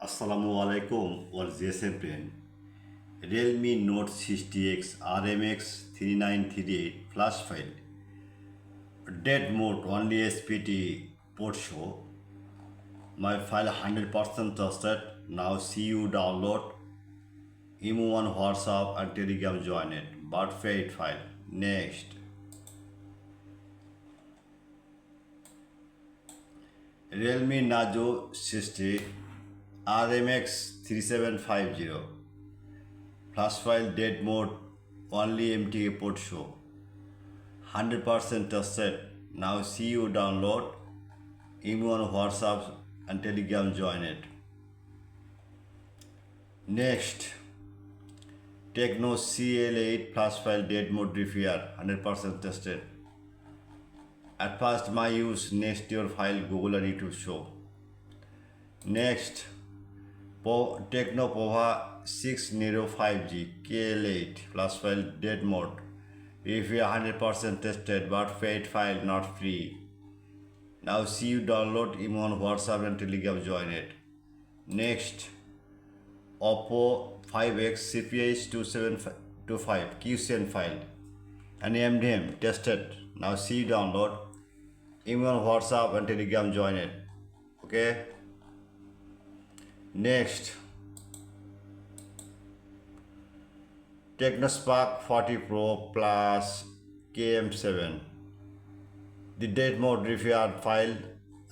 Assalamu alaikum or GSM friend. Realme Note 60X RMX3938 flash file. Dead mode only SPT port show. My file 100% trusted. Now see you download. Imo on WhatsApp and Telegram join it. But fade file. Next. Realme Narzo 60 RMX3750 flash file dead mode only MTK Prot show 100% trusted. Now see you download email on WhatsApp and Telegram join it. Next, Techno CL8 flash file dead mode repair 100% tested. At first my use next your file Google and YouTube show. Next, Techno Pova 605G KL8 flash file dead mode. Review 100% tested but fade file not free. Now see you download email on WhatsApp and Telegram join it. Next, Oppo 5X CPH 2725 QCN file and MDM tested. Now see you download email on WhatsApp and Telegram join it. Okay. Next, Technospark 40 Pro plus KM7. The dead mode repair file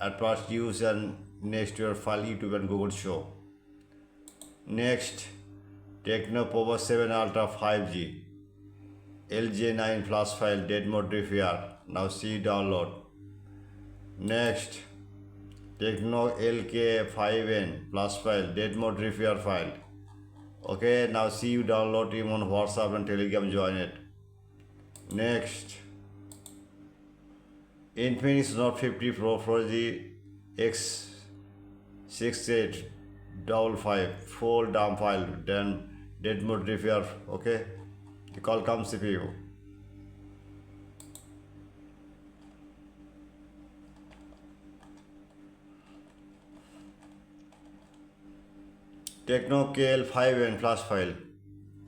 at first use and next your file YouTube and Google show. Next, Techno Power 7 Ultra 5G LJ9 flash file dead mode repair. Now see download. Next, Techno LK5N flash file dead mode repair file. Okay, now see you download him on WhatsApp and Telegram join it. Next, Infinix Note 50 Pro 4G X6855 full dump file then dead mode repair. Okay, the call comes CPU. Techno KL5N flash file,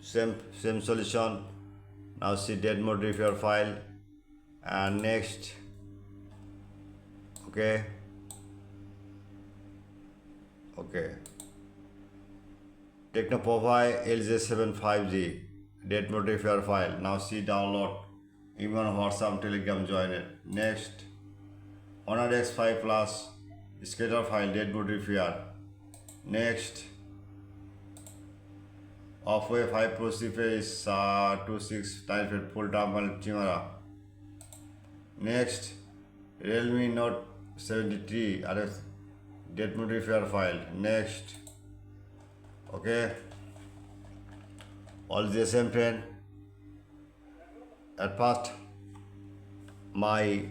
same solution. Now see dead mode repair file. And next, okay, Techno Pova LJ75G dead mode repair file. Now see download even on WhatsApp Telegram join it. Next, Honor X5 Plus scatter file dead mode repair. Next, Oppo 5 Pro CPS 2698 full dump camera. Next, Realme Note 73 RS dead mode repair file. Next, okay, all the same friend. At first, my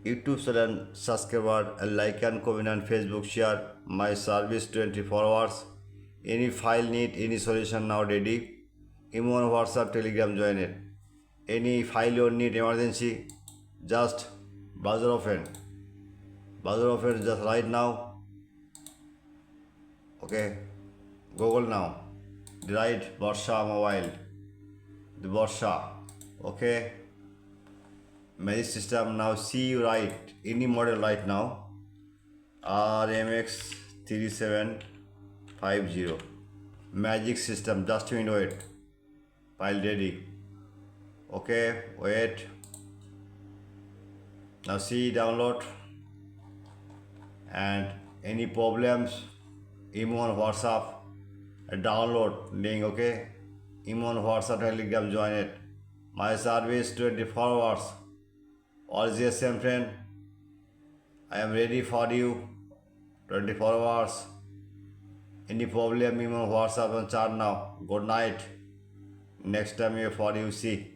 YouTube channel subscriber and like and comment and Facebook share my service 24 hours. Any file need, any solution now ready. Email on WhatsApp, Telegram join it. Any file you need emergency, just browser open just right now. Okay, Google now. The right Borsha Mobile, the Borsha. Okay, magic system. Now see you right any model right now. RMX3750 magic system. Just you know it. File ready. Okay, wait. Now see download. And any problems, email on WhatsApp, download link. Okay, email on WhatsApp, Telegram join it. My service 24 hours. All GSM friend, I am ready for you 24 hours. Any problem, email on WhatsApp and chat now. Good night. Next time you for you see.